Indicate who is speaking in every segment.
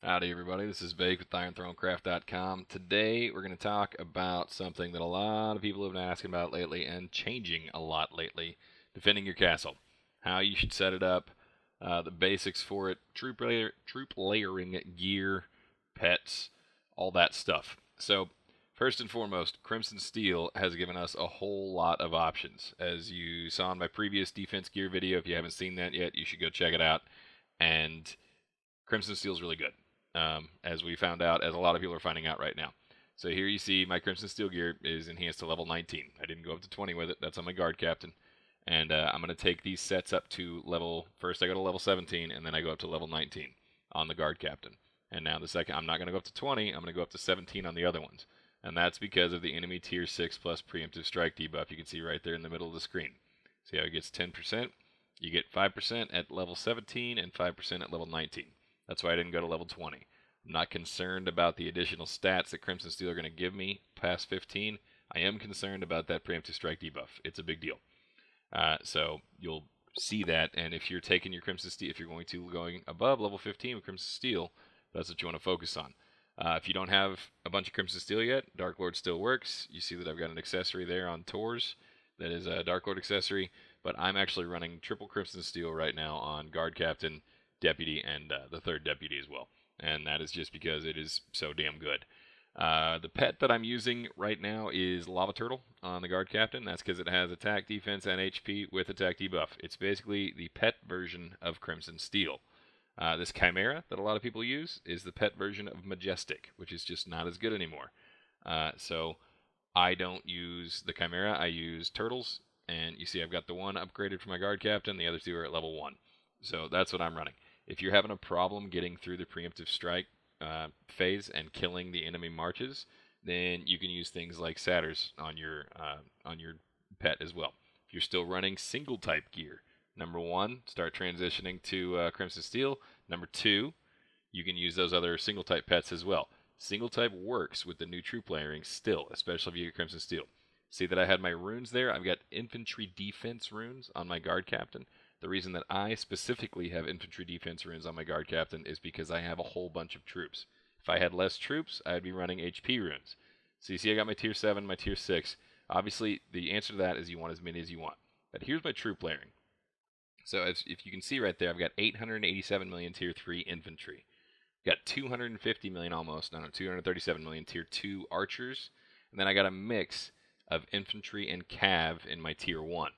Speaker 1: Howdy, everybody. This is Bake with IronThroneCraft.com. Today, we're going to talk about something that a lot of people have been asking about lately and changing a lot lately: defending your castle. How you should set it up, the basics for it, troop layering gear, pets, all that stuff. So, first and foremost, Crimson Steel has given us a whole lot of options. As you saw in my previous defense gear video, if you haven't seen that yet, you should go check it out. And Crimson Steel is really good, as we found out, as a lot of people are finding out right now. So here you see my Crimson Steel gear is enhanced to level 19. I didn't go up to 20 with it. That's on my guard captain. And I'm going to take these sets up to first I go to level 17, and then I go up to level 19 on the guard captain. And now the second, I'm not going to go up to 20, I'm going to go up to 17 on the other ones. And that's because of the enemy tier 6 plus preemptive strike debuff you can see right there in the middle of the screen. See how it gets 10%? You get 5% at level 17 and 5% at level 19. That's why I didn't go to level 20. I'm not concerned about the additional stats that Crimson Steel are going to give me past 15. I am concerned about that preemptive strike debuff. It's a big deal. So you'll see that, and if you're taking your Crimson Steel, if you're going above level 15 with Crimson Steel, that's what you want to focus on. If you don't have a bunch of Crimson Steel yet, Dark Lord still works. You see that I've got an accessory there on Tors that is a Dark Lord accessory, but I'm actually running triple Crimson Steel right now on Guard Captain, Deputy, and the third Deputy as well. And that is just because it is so damn good. The pet that I'm using right now is Lava Turtle on the Guard Captain. That's because it has attack, defense, and HP with attack debuff. It's basically the pet version of Crimson Steel. This Chimera that a lot of people use is the pet version of Majestic, which is just not as good anymore. So I don't use the Chimera. I use Turtles, and you see I've got the one upgraded for my Guard Captain. The other two are at level 1. So that's what I'm running. If you're having a problem getting through the preemptive strike phase and killing the enemy marches, then you can use things like Satyrs on your pet as well. If you're still running single type gear, number one, start transitioning to Crimson Steel. Number two, you can use those other single type pets as well. Single type works with the new troop layering still, especially if you get Crimson Steel. See that I had my runes there? I've got infantry defense runes on my guard captain. The reason that I specifically have infantry defense runes on my guard captain is because I have a whole bunch of troops. If I had less troops, I'd be running HP runes. So you see I got my tier 7, my tier 6. Obviously, the answer to that is you want as many as you want. But here's my troop layering. So if you can see right there, I've got 887 million tier 3 infantry. Got 250 million almost, no, 237 million tier 2 archers. And then I got a mix of infantry and cav in my tier 1.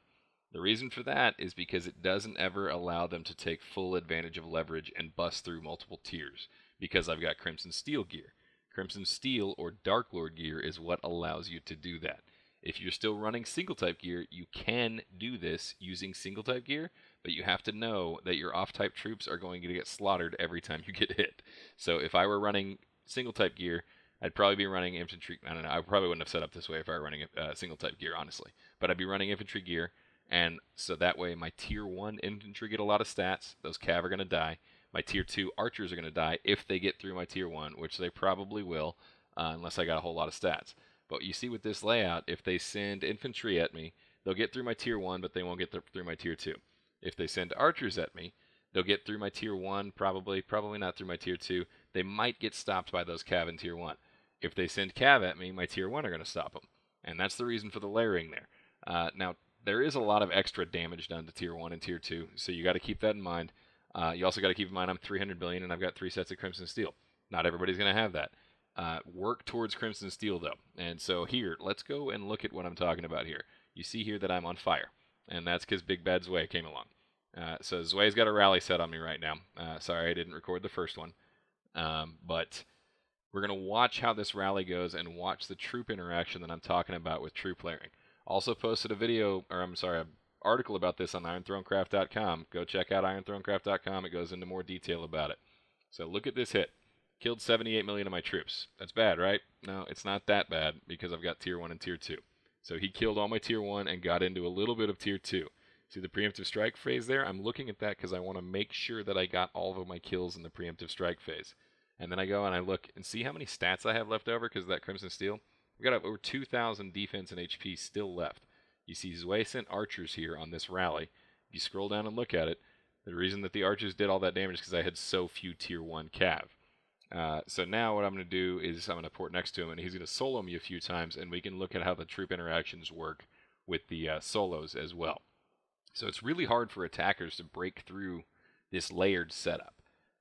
Speaker 1: The reason for that is because it doesn't ever allow them to take full advantage of leverage and bust through multiple tiers, because I've got Crimson Steel gear. Crimson Steel or Dark Lord gear is what allows you to do that. If you're still running single type gear, you can do this using single type gear, but you have to know that your off type troops are going to get slaughtered every time you get hit. So if I were running single type gear, I'd probably be running infantry. I don't know. I probably wouldn't have set up this way if I were running single type gear, honestly. But I'd be running infantry gear, and so that way my tier 1 infantry get a lot of stats. Those cav are going to die. My tier 2 archers are going to die if they get through my tier 1, which they probably will, unless I got a whole lot of stats. But you see with this layout, if they send infantry at me, they'll get through my tier 1, but they won't get through my tier 2. If they send archers at me, they'll get through my tier 1, probably not through my tier 2. They might get stopped by those cav in tier 1. If they send cav at me, my tier 1 are going to stop them. And that's the reason for the layering there. Now, there is a lot of extra damage done to tier 1 and tier 2, so you got to keep that in mind. You also got to keep in mind I'm 300 billion and I've got 3 sets of Crimson Steel. Not everybody's going to have that. Work towards Crimson Steel, though. And so here, let's go and look at what I'm talking about here. You see here that I'm on fire, and that's because Big Bad Zwei came along. So Zwei's got a rally set on me right now. Sorry I didn't record the first one. But we're going to watch how this rally goes and watch the troop interaction that I'm talking about with troop layering. Also posted a video, or I'm sorry, an article about this on IronThroneCraft.com. Go check out IronThroneCraft.com. It goes into more detail about it. So look at this hit. Killed 78 million of my troops. That's bad, right? No, it's not that bad because I've got tier 1 and tier 2. So he killed all my tier 1 and got into a little bit of tier 2. See the preemptive strike phase there? I'm looking at that because I want to make sure that I got all of my kills in the preemptive strike phase. And then I go and I look and see how many stats I have left over because of that Crimson Steel. We've got over 2,000 defense and HP still left. You see Zwei sent archers here on this rally. If you scroll down and look at it, the reason that the archers did all that damage is because I had so few tier 1 cav. So now what I'm going to do is I'm going to port next to him, and he's going to solo me a few times, and we can look at how the troop interactions work with the solos as well. So it's really hard for attackers to break through this layered setup.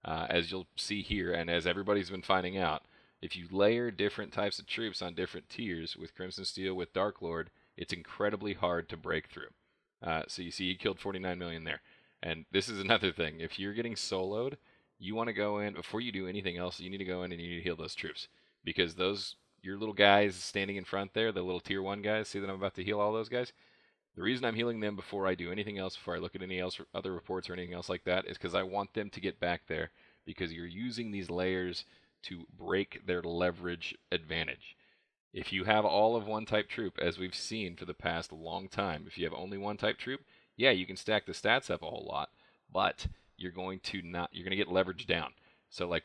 Speaker 1: As you'll see here, and as everybody's been finding out, if you layer different types of troops on different tiers with Crimson Steel, with Dark Lord, it's incredibly hard to break through. So you see he killed 49 million there. And this is another thing. If you're getting soloed, you want to go in, before you do anything else, you need to go in and you need to heal those troops. Because your little guys standing in front there, the little tier 1 guys, see that I'm about to heal all those guys? The reason I'm healing them before I do anything else, before I look at any other reports or anything else like that, is because I want them to get back there, because you're using these layers to break their leverage advantage. If you have all of one type troop, as we've seen for the past long time, if you have only one type troop, yeah, you can stack the stats up a whole lot, but you're going to get leverage down. So like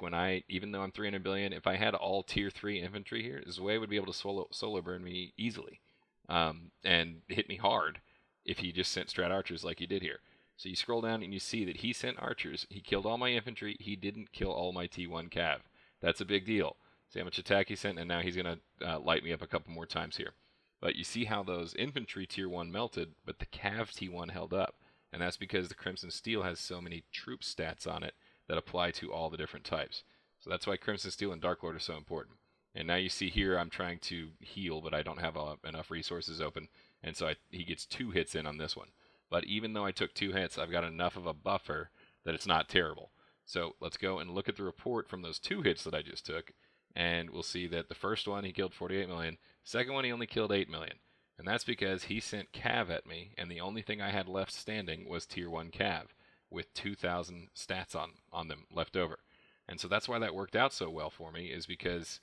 Speaker 1: even though I'm 300 billion, if I had all tier 3 infantry here, Zwei would be able to solo burn me easily, and hit me hard if he just sent strat archers like he did here. So you scroll down and you see that he sent archers, he killed all my infantry, he didn't kill all my T1 cav. That's a big deal. See how much attack he sent, and now he's going to light me up a couple more times here. But you see how those infantry tier 1 melted, but the cav T1 held up. And that's because the Crimson Steel has so many troop stats on it that apply to all the different types. So that's why Crimson Steel and Dark Lord are so important. And now you see here I'm trying to heal, but I don't have enough resources open, and so he gets 2 hits in on this one. But even though I took 2 hits, I've got enough of a buffer that it's not terrible. So let's go and look at the report from those 2 hits that I just took, and we'll see that the first one he killed 48 million, second one he only killed 8 million. And that's because he sent cav at me, and the only thing I had left standing was tier 1 cav, with 2,000 stats on them left over. And so that's why that worked out so well for me, is because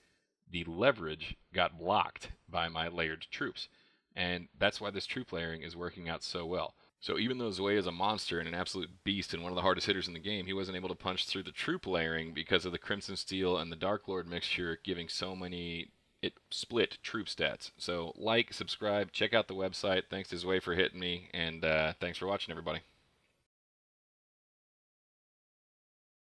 Speaker 1: the leverage got blocked by my layered troops. And that's why this troop layering is working out so well. So even though Zwei is a monster and an absolute beast and one of the hardest hitters in the game, he wasn't able to punch through the troop layering because of the Crimson Steel and the Dark Lord mixture giving so many, it split troop stats. So like, subscribe, check out the website. Thanks to Zwei for hitting me, and thanks for watching, everybody.